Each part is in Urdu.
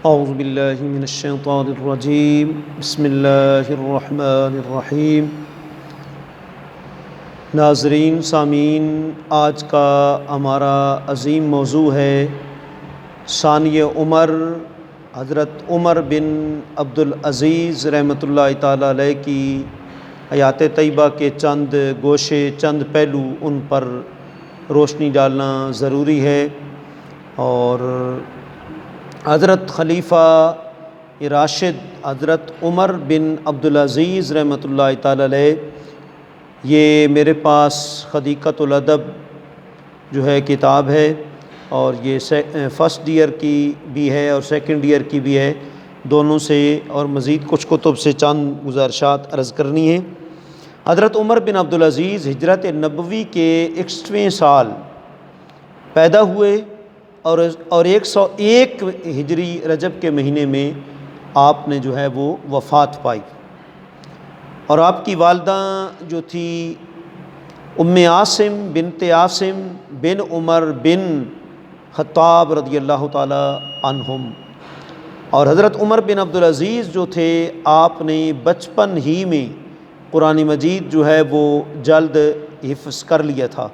اعوذ باللہ من الشیطان الرجیم بسم اللہ الرحمن الرحیم۔ ناظرین سامعین، آج کا ہمارا عظیم موضوع ہے ثانی عمر، حضرت عمر بن عبدالعزیز رحمۃ اللہ تعالیٰ علیہ کی حیات طیبہ کے چند گوشے، چند پہلو، ان پر روشنی ڈالنا ضروری ہے۔ اور حضرت خلیفہ راشد حضرت عمر بن عبدالعزیز رحمۃ اللہ تعالیٰ علیہ، یہ میرے پاس حدیقۃ الادب جو ہے کتاب ہے، اور یہ فرسٹ ایئر کی بھی ہے اور سیکنڈ ایئر کی بھی ہے، دونوں سے، اور مزید کچھ کتب سے چند گزارشات عرض کرنی ہیں۔ حضرت عمر بن عبدالعزیز ہجرت نبوی کے 61ویں سال پیدا ہوئے، اور 101 ہجری رجب کے مہینے میں آپ نے جو ہے وہ وفات پائی۔ اور آپ کی والدہ جو تھی ام عاصم بنت عاصم بن عمر بن خطاب رضی اللہ تعالی عنہم۔ اور حضرت عمر بن عبدالعزیز جو تھے، آپ نے بچپن ہی میں قرآن مجید جو ہے وہ جلد حفظ کر لیا تھا۔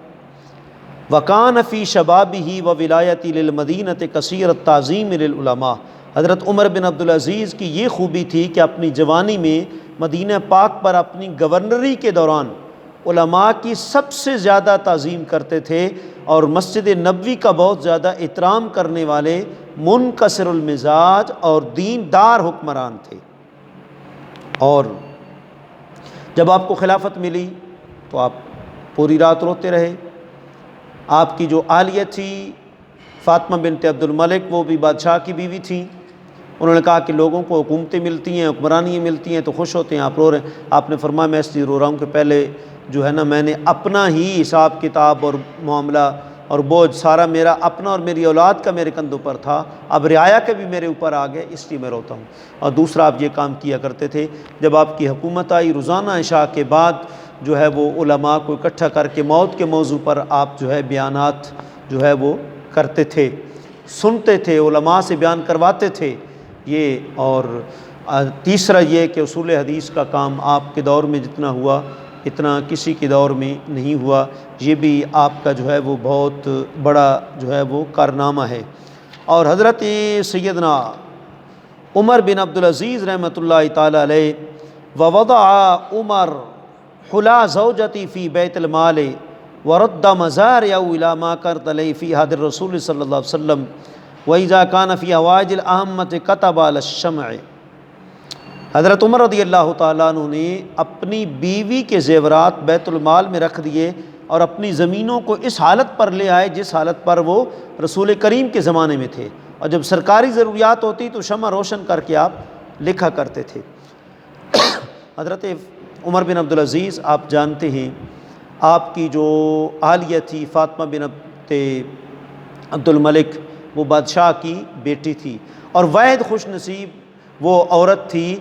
وَكَانَ فِي شَبَابِهِ وَوِلَایَتِهِ لِلْمَدِینَةِ کثیر التعظیم للعلماء۔ حضرت عمر بن عبدالعزیز کی یہ خوبی تھی کہ اپنی جوانی میں مدینہ پاک پر اپنی گورنری کے دوران علماء کی سب سے زیادہ تعظیم کرتے تھے، اور مسجد نبوی کا بہت زیادہ احترام کرنے والے منکسر المزاج اور دیندار حکمران تھے۔ اور جب آپ کو خلافت ملی تو آپ پوری رات روتے رہے۔ آپ کی جو اہلیہ تھی فاطمہ بنت عبد الملک، وہ بھی بادشاہ کی بیوی تھیں۔ انہوں نے کہا کہ لوگوں کو حکومتیں ملتی ہیں، حکمرانیاں ملتی ہیں تو خوش ہوتے ہیں، آپ رو رہے ہیں۔ آپ نے فرمایا میں اس لیے رو رہا ہوں کہ پہلے جو ہے نا، میں نے اپنا ہی حساب کتاب اور معاملہ اور بوجھ سارا میرا اپنا اور میری اولاد کا میرے کندھوں پر تھا، اب رعایا کے بھی میرے اوپر آ گئے، اس لیے میں روتا ہوں۔ اور دوسرا، آپ یہ کام کیا کرتے تھے جب آپ کی حکومت آئی، روزانہ عشاء کے بعد جو ہے وہ علماء کو اکٹھا کر کے موت کے موضوع پر آپ جو ہے بیانات جو ہے وہ کرتے تھے، سنتے تھے، علماء سے بیان کرواتے تھے یہ۔ اور تیسرا یہ کہ اصول حدیث کا کام آپ کے دور میں جتنا ہوا اتنا کسی کے دور میں نہیں ہوا، یہ بھی آپ کا جو ہے وہ بہت بڑا جو ہے وہ کارنامہ ہے۔ اور حضرت سیدنا عمر بن عبدالعزیز رحمۃ اللہ تعالی علیہ، ووضع عمر حلا زوجتی فی بیت المال ورد مزارع الی ما کانت علیہ فی عہد الرسول صلی اللہ علیہ وسلم واذا کان فی حوائج الاہمۃ کتب علی الشمع۔ حضرت عمر رضی اللہ تعالیٰ عنہ نے اپنی بیوی کے زیورات بیت المال میں رکھ دیے، اور اپنی زمینوں کو اس حالت پر لے آئے جس حالت پر وہ رسول کریم کے زمانے میں تھے، اور جب سرکاری ضروریات ہوتی تو شمع روشن کر کے آپ لکھا کرتے تھے۔ حضرت عمر بن عبدالعزیز، آپ جانتے ہیں آپ کی جو اہلیہ تھی فاطمہ بنت عبد الملک، وہ بادشاہ کی بیٹی تھی، اور واحد خوش نصیب وہ عورت تھی،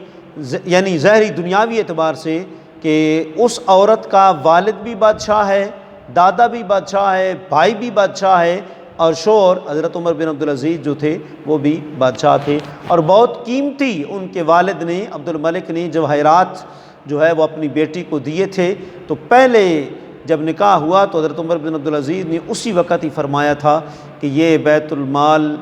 یعنی ظاہری دنیاوی اعتبار سے، کہ اس عورت کا والد بھی بادشاہ ہے، دادا بھی بادشاہ ہے، بھائی بھی بادشاہ ہے، اور شوہر حضرت عمر بن عبدالعزیز جو تھے وہ بھی بادشاہ تھے۔ اور بہت قیمتی ان کے والد نے، عبد الملک نے، جواہرات جو ہے وہ اپنی بیٹی کو دیے تھے، تو پہلے جب نکاح ہوا تو حضرت عمر بن عبدالعزیز نے اسی وقت ہی فرمایا تھا کہ یہ بیت المال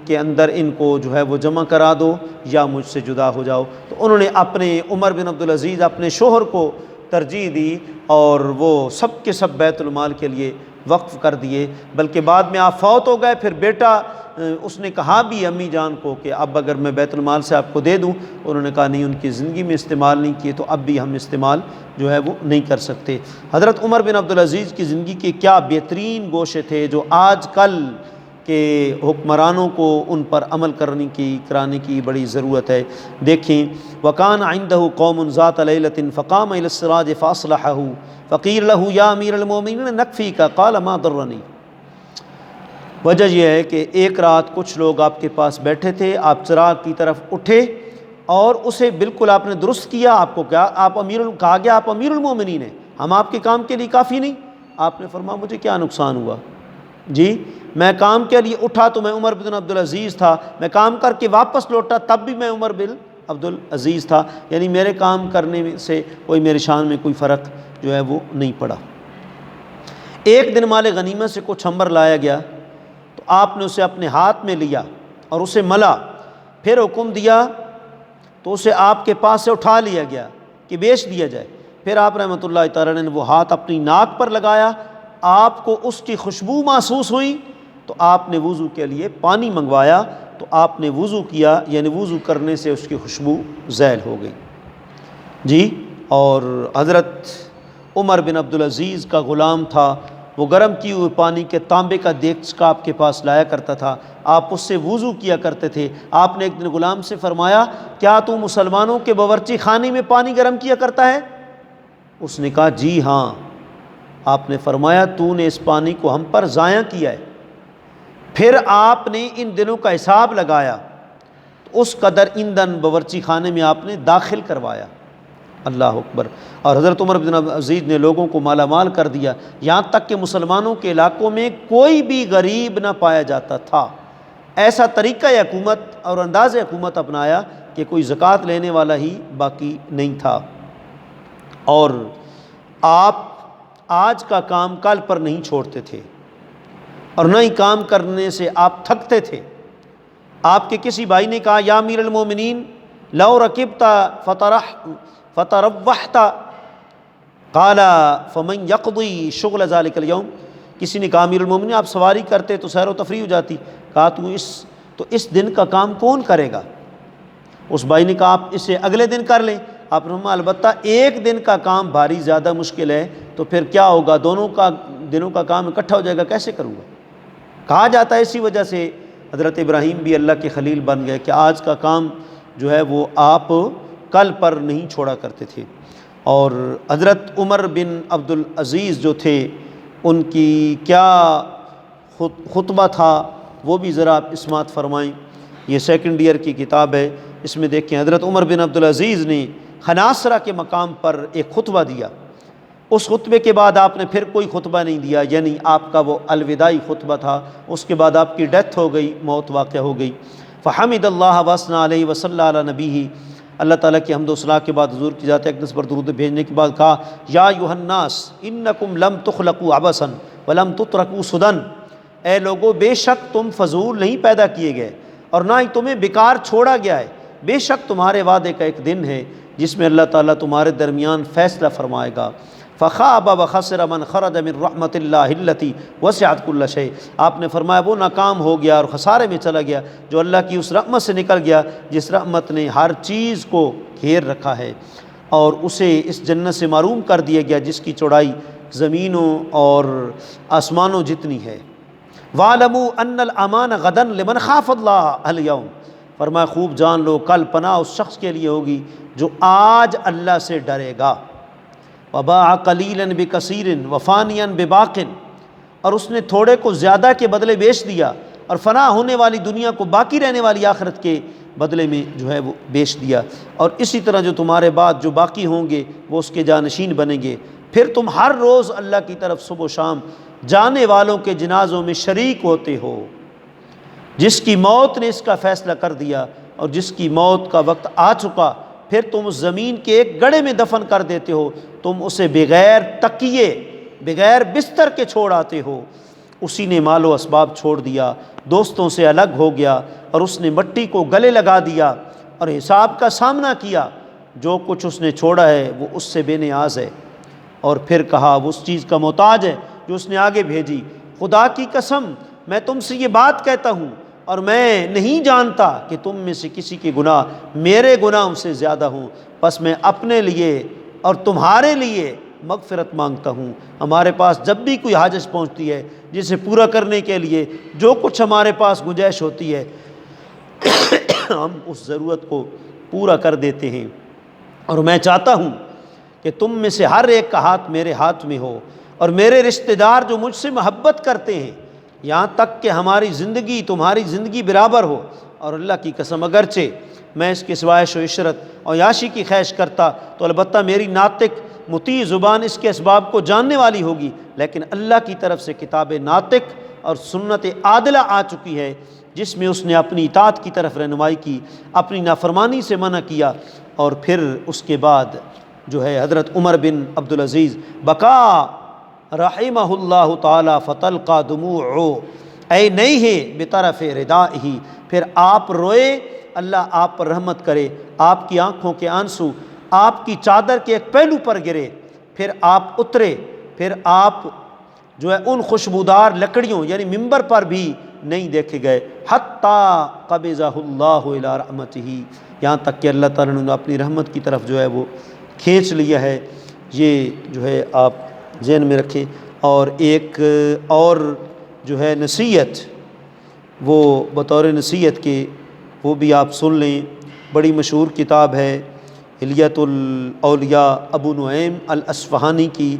کے اندر ان کو جو ہے وہ جمع کرا دو یا مجھ سے جدا ہو جاؤ۔ تو انہوں نے اپنے عمر بن عبدالعزیز اپنے شوہر کو ترجیح دی، اور وہ سب کے سب بیت المال کے لیے وقف کر دیے۔ بلکہ بعد میں آپ فوت ہو گئے، پھر بیٹا اس نے کہا بھی امی جان کو کہ اب اگر میں بیت المال سے آپ کو دے دوں، انہوں نے کہا نہیں، ان کی زندگی میں استعمال نہیں کیے تو اب بھی ہم استعمال جو ہے وہ نہیں کر سکتے۔ حضرت عمر بن عبدالعزیز کی زندگی کے کیا بہترین گوشے تھے جو آج کل کے حکمرانوں کو ان پر عمل کرانے کی بڑی ضرورت ہے۔ دیکھیں، وَكَانَ عِنْدَهُ قَوْمٌ ذَاتَ لَيْلَةٍ فَقَامَ إِلَى السِّرَاجِ فَأَصْلَحَهُ فَقِيلَ لَهُ يَا أَمِيرَ الْمُؤْمِنِينَ نَكْفِيكَ قَالَ مَا ضَرَّنِي۔ وجہ یہ ہے کہ ایک رات کچھ لوگ آپ کے پاس بیٹھے تھے، آپ چراغ کی طرف اٹھے اور اسے بالکل آپ نے درست کیا۔ آپ کو کیا کہا گیا آپ امیر المومنین ہیں، ہم آپ کے کام کے لیے کافی نہیں؟ آپ نے فرمایا مجھے کیا نقصان ہوا، جی میں کام کے لیے اٹھا تو میں عمر بن عبدالعزیز تھا، میں کام کر کے واپس لوٹا تب بھی میں عمر بن عبدالعزیز تھا، یعنی میرے کام کرنے سے کوئی میرے شان میں کوئی فرق جو ہے وہ نہیں پڑا۔ ایک دن مال غنیمت سے کچھ عنبر لایا گیا تو آپ نے اسے اپنے ہاتھ میں لیا اور اسے ملا، پھر حکم دیا تو اسے آپ کے پاس سے اٹھا لیا گیا کہ بیچ دیا جائے۔ پھر آپ رحمۃ اللہ تعالی نے وہ ہاتھ اپنی ناک پر لگایا، آپ کو اس کی خوشبو محسوس ہوئی تو آپ نے وضو کے لیے پانی منگوایا تو آپ نے وضو کیا، یعنی وضو کرنے سے اس کی خوشبو زائل ہو گئی جی۔ اور حضرت عمر بن عبدالعزیز کا غلام تھا، وہ گرم کیے ہوئے پانی کے تانبے کا دیگچہ آپ کے پاس لایا کرتا تھا، آپ اس سے وضو کیا کرتے تھے۔ آپ نے ایک دن غلام سے فرمایا کیا تو مسلمانوں کے باورچی خانے میں پانی گرم کیا کرتا ہے؟ اس نے کہا جی ہاں۔ آپ نے فرمایا تو نے اس پانی کو ہم پر ضائع کیا ہے۔ پھر آپ نے ان دنوں کا حساب لگایا تو اس قدر ایندھن باورچی خانے میں آپ نے داخل کروایا۔ اللہ اکبر۔ اور حضرت عمر بن عبدالعزیز نے لوگوں کو مالا مال کر دیا، یہاں تک کہ مسلمانوں کے علاقوں میں کوئی بھی غریب نہ پایا جاتا تھا۔ ایسا طریقہ حکومت اور انداز حکومت اپنایا کہ کوئی زکوٰۃ لینے والا ہی باقی نہیں تھا۔ اور آپ آج کا کام کل پر نہیں چھوڑتے تھے اور نہ ہی کام کرنے سے آپ تھکتے تھے۔ آپ کے کسی بھائی نے کہا یا امیر المومنین لو رکبت فتروحت قال فمن یقضی شغل ذلک اليوم، کسی نے کہا امیر المومنین آپ سواری کرتے تو سیر و تفریح ہو جاتی، کہا تو اس دن کا کام کون کرے گا؟ اس بھائی نے کہا آپ اسے اگلے دن کر لیں۔ آپ نے فرمایا البتہ ایک دن کا کام بھاری زیادہ مشکل ہے، تو پھر کیا ہوگا، دونوں کا دنوں کا کام اکٹھا ہو جائے گا، کیسے کروں گا؟ کہا جاتا ہے اسی وجہ سے حضرت ابراہیم بھی اللہ کے خلیل بن گئے کہ آج کا کام جو ہے وہ آپ کل پر نہیں چھوڑا کرتے تھے۔ اور حضرت عمر بن عبدالعزیز جو تھے ان کی کیا خطبہ تھا وہ بھی ذرا آپ اسماعت فرمائیں۔ یہ سیکنڈ ایئر کی کتاب ہے، اس میں دیکھیں حضرت عمر بن عبدالعزیز نے خناصرہ کے مقام پر ایک خطبہ دیا۔ اس خطبے کے بعد آپ نے پھر کوئی خطبہ نہیں دیا، یعنی آپ کا وہ الوداعی خطبہ تھا۔ اس کے بعد آپ کی ڈیتھ ہو گئی، موت واقع ہو گئی۔ فحمد اللہ وثنى علیہ وصلی علی نبیہ، اللہ تعالیٰ کی حمد و ثنا کے بعد حضور کی ذات اقدس پر درود بھیجنے کے بعد کہا یا ایھا الناس انکم لم تخلقوا عبثا ولم تترکوا سدی، اے لوگو بے شک تم فضول نہیں پیدا کیے گئے اور نہ ہی تمہیں بیکار چھوڑا گیا ہے، بے شک تمہارے وعدے کا ایک دن ہے جس میں اللہ تعالیٰ تمہارے درمیان فیصلہ فرمائے گا۔ فخاب وخسر من خرج من رحمت اللہ التی وسعت کل شیء، آپ نے فرمایا وہ ناکام ہو گیا اور خسارے میں چلا گیا جو اللہ کی اس رحمت سے نکل گیا جس رحمت نے ہر چیز کو گھیر رکھا ہے، اور اسے اس جنت سے محروم کر دیا گیا جس کی چوڑائی زمینوں اور آسمانوں جتنی ہے۔ وَاعْلَمُوا أَنَّ الْأَمَانَ غَدًا لِمَنْ خَافَ اللَّهَ الْيَوْمَ، فرمایا خوب جان لو کل پناہ اس شخص کے لیے ہوگی جو آج اللہ سے ڈرے گا۔ وَبَاعَ قَلِيلًا بِكَثِيرٍ وَفَانِيًا بِبَاقٍ، اور اس نے تھوڑے کو زیادہ کے بدلے بیچ دیا اور فنا ہونے والی دنیا کو باقی رہنے والی آخرت کے بدلے میں جو ہے وہ بیچ دیا۔ اور اسی طرح جو تمہارے بعد جو باقی ہوں گے وہ اس کے جانشین بنیں گے۔ پھر تم ہر روز اللہ کی طرف صبح و شام جانے والوں کے جنازوں میں شریک ہوتے ہو۔ جس کی موت نے اس کا فیصلہ کر دیا اور جس کی موت کا وقت آ چکا، پھر تم اس زمین کے ایک گڑھے میں دفن کر دیتے ہو، تم اسے بغیر تکیے بغیر بستر کے چھوڑ آتے ہو۔ اسی نے مال و اسباب چھوڑ دیا، دوستوں سے الگ ہو گیا اور اس نے مٹی کو گلے لگا دیا اور حساب کا سامنا کیا۔ جو کچھ اس نے چھوڑا ہے وہ اس سے بے نیاز ہے، اور پھر کہا وہ اس چیز کا محتاج ہے جو اس نے آگے بھیجی۔ خدا کی قسم میں تم سے یہ بات کہتا ہوں اور میں نہیں جانتا کہ تم میں سے کسی کے گناہ میرے گناہوں سے زیادہ ہوں، پس میں اپنے لیے اور تمہارے لیے مغفرت مانگتا ہوں۔ ہمارے پاس جب بھی کوئی حاجت پہنچتی ہے جسے پورا کرنے کے لیے جو کچھ ہمارے پاس گنجائش ہوتی ہے ہم اس ضرورت کو پورا کر دیتے ہیں، اور میں چاہتا ہوں کہ تم میں سے ہر ایک کا ہاتھ میرے ہاتھ میں ہو، اور میرے رشتہ دار جو مجھ سے محبت کرتے ہیں، یہاں تک کہ ہماری زندگی تمہاری زندگی برابر ہو۔ اور اللہ کی قسم اگرچہ میں اس کے سوائے عیش و عشرت اور یاشی کی خواہش کرتا تو البتہ میری ناطق مطیع زبان اس کے اسباب کو جاننے والی ہوگی، لیکن اللہ کی طرف سے کتاب ناطق اور سنت عادلہ آ چکی ہے جس میں اس نے اپنی اطاعت کی طرف رہنمائی کی، اپنی نافرمانی سے منع کیا، اور پھر اس کے بعد جو ہے حضرت عمر بن عبدالعزیز بکا رحمہ اللہ تعالی فتلقى دموع عینیہ بطرف ردائہ، پھر آپ روئے، اللہ آپ پر رحمت کرے، آپ کی آنکھوں کے آنسو آپ کی چادر کے ایک پہلو پر گرے، پھر آپ اترے، پھر آپ جو ہے ان خوشبودار لکڑیوں یعنی ممبر پر بھی نہیں دیکھے گئے، حتیٰ قبضہ اللہ الی رحمتہ، یہاں تک کہ اللہ تعالیٰ نے اپنی رحمت کی طرف جو ہے وہ کھینچ لیا ہے۔ یہ جو ہے آپ ذہن میں رکھیں۔ اور ایک اور جو ہے نصیحت، وہ بطور نصیحت کے وہ بھی آپ سن لیں، بڑی مشہور کتاب ہے حلیۃ الاولیاء ابو نعیم الاصفہانی کی،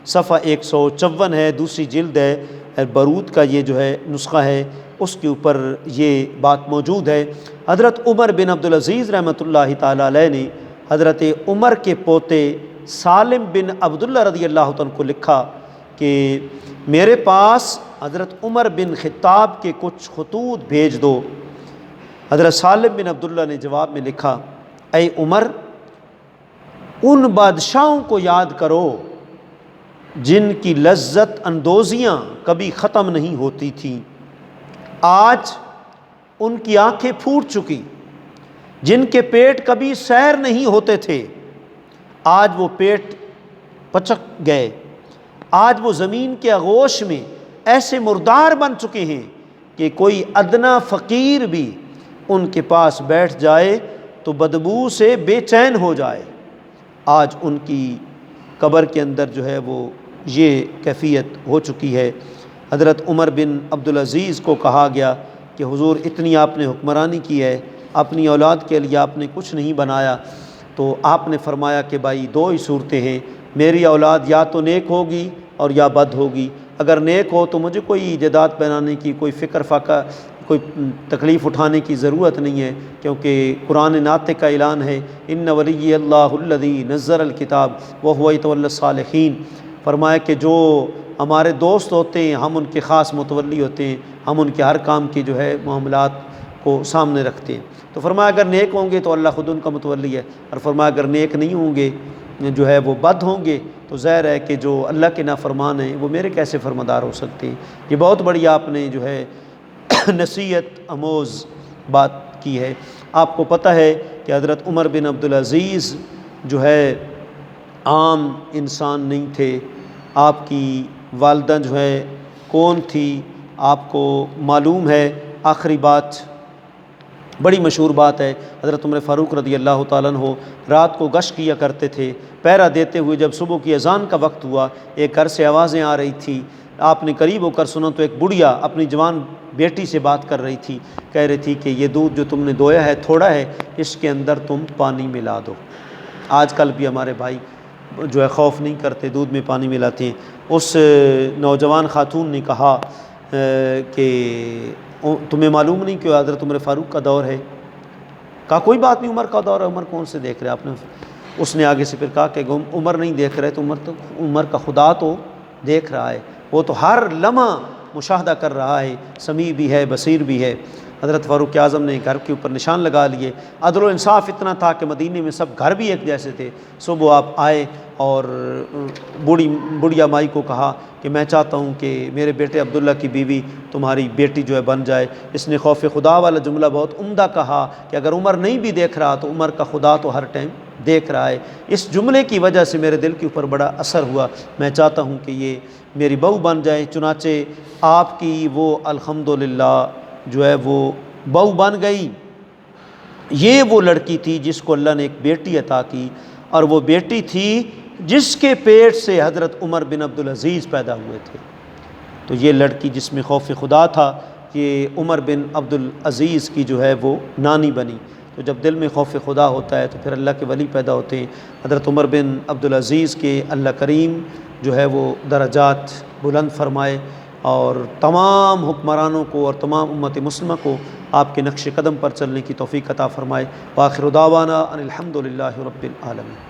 صفحہ 154 ہے، دوسری جلد ہے، برود کا یہ جو ہے نسخہ ہے، اس کے اوپر یہ بات موجود ہے۔ حضرت عمر بن عبدالعزیز رحمۃ اللہ تعالیٰ علیہ نے حضرت عمر کے پوتے سالم بن عبداللہ رضی اللہ عنہ کو لکھا کہ میرے پاس حضرت عمر بن خطاب کے کچھ خطوط بھیج دو۔ حضرت سالم بن عبداللہ نے جواب میں لکھا، اے عمر، ان بادشاہوں کو یاد کرو جن کی لذت اندوزیاں کبھی ختم نہیں ہوتی تھیں، آج ان کی آنکھیں پھوٹ چکی، جن کے پیٹ کبھی سیر نہیں ہوتے تھے، آج وہ پیٹ پچک گئے، آج وہ زمین کے آغوش میں ایسے مردار بن چکے ہیں کہ کوئی ادنا فقیر بھی ان کے پاس بیٹھ جائے تو بدبو سے بے چین ہو جائے۔ آج ان کی قبر کے اندر جو ہے وہ یہ کیفیت ہو چکی ہے۔ حضرت عمر بن عبدالعزیز کو کہا گیا کہ حضور اتنی آپ نے حکمرانی کی ہے، اپنی اولاد کے لیے آپ نے کچھ نہیں بنایا، تو آپ نے فرمایا کہ بھائی دو ہی صورتیں ہیں، میری اولاد یا تو نیک ہوگی اور یا بد ہوگی، اگر نیک ہو تو مجھے کوئی جائیداد بنانے کی کوئی فکر فاقہ کوئی تکلیف اٹھانے کی ضرورت نہیں ہے، کیونکہ قرآن ناطق کا اعلان ہے، ان ولی اللہ الذی نزل الکتاب وہو یتولی الصالحین، فرمایا کہ جو ہمارے دوست ہوتے ہیں ہم ان کے خاص متولی ہوتے ہیں، ہم ان کے ہر کام کی جو ہے معاملات کو سامنے رکھتے ہیں۔ تو فرمایا اگر نیک ہوں گے تو اللہ خود ان کا متولی ہے، اور فرمایا اگر نیک نہیں ہوں گے جو ہے وہ بد ہوں گے تو ظاہر ہے کہ جو اللہ کے نافرمان ہیں وہ میرے کیسے فرماندار ہو سکتے ہیں۔ یہ بہت بڑی آپ نے جو ہے نصیحت آموز بات کی ہے۔ آپ کو پتہ ہے کہ حضرت عمر بن عبدالعزیز جو ہے عام انسان نہیں تھے، آپ کی والدہ جو ہے کون تھی آپ کو معلوم ہے۔ آخری بات بڑی مشہور بات ہے، حضرت عمر فاروق رضی اللہ تعالیٰ عنہ رات کو گشت کیا کرتے تھے، پہرا دیتے ہوئے جب صبح کی اذان کا وقت ہوا، ایک گھر سے آوازیں آ رہی تھی، آپ نے قریب ہو کر سنا تو ایک بڑھیا اپنی جوان بیٹی سے بات کر رہی تھی، کہہ رہی تھی کہ یہ دودھ جو تم نے دویا ہے تھوڑا ہے، اس کے اندر تم پانی ملا دو۔ آج کل بھی ہمارے بھائی جو ہے خوف نہیں کرتے، دودھ میں پانی ملاتے ہیں۔ اس نوجوان خاتون نے کہا کہ تمہیں معلوم نہیں کہ حضرت عمر فاروق کا دور ہے؟ کہا کوئی بات نہیں، عمر کا دور ہے، عمر کون سے دیکھ رہے آپ نے؟ اس نے آگے سے پھر کہا کہ عمر نہیں دیکھ رہے تو عمر کا خدا تو دیکھ رہا ہے، وہ تو ہر لمحہ مشاہدہ کر رہا ہے، سمیع بھی ہے بصیر بھی ہے۔ حضرت فاروق اعظم نے گھر کے اوپر نشان لگا لیے، عدل و انصاف اتنا تھا کہ مدینے میں سب گھر بھی ایک جیسے تھے۔ صبح آپ آئے اور بڑھیا مائی کو کہا کہ میں چاہتا ہوں کہ میرے بیٹے عبداللہ کی بیوی تمہاری بیٹی جو ہے بن جائے۔ اس نے خوف خدا والا جملہ بہت عمدہ کہا کہ اگر عمر نہیں بھی دیکھ رہا تو عمر کا خدا تو ہر ٹائم دیکھ رہا ہے۔ اس جملے کی وجہ سے میرے دل کے اوپر بڑا اثر ہوا، میں چاہتا ہوں کہ یہ میری بہو بن جائے۔ چنانچہ آپ کی وہ الحمدللہ جو ہے وہ بہو بن گئی۔ یہ وہ لڑکی تھی جس کو اللہ نے ایک بیٹی عطا کی، اور وہ بیٹی تھی جس کے پیٹ سے حضرت عمر بن عبدالعزیز پیدا ہوئے تھے۔ تو یہ لڑکی جس میں خوف خدا تھا، یہ عمر بن عبدالعزیز کی جو ہے وہ نانی بنی۔ تو جب دل میں خوف خدا ہوتا ہے تو پھر اللہ کے ولی پیدا ہوتے ہیں۔ حضرت عمر بن عبدالعزیز کے اللہ کریم جو ہے وہ درجات بلند فرمائے، اور تمام حکمرانوں کو اور تمام امت مسلمہ کو آپ کے نقش قدم پر چلنے کی توفیق عطا فرمائے۔ وآخر دعوانا ان الحمد للہ رب العالمین۔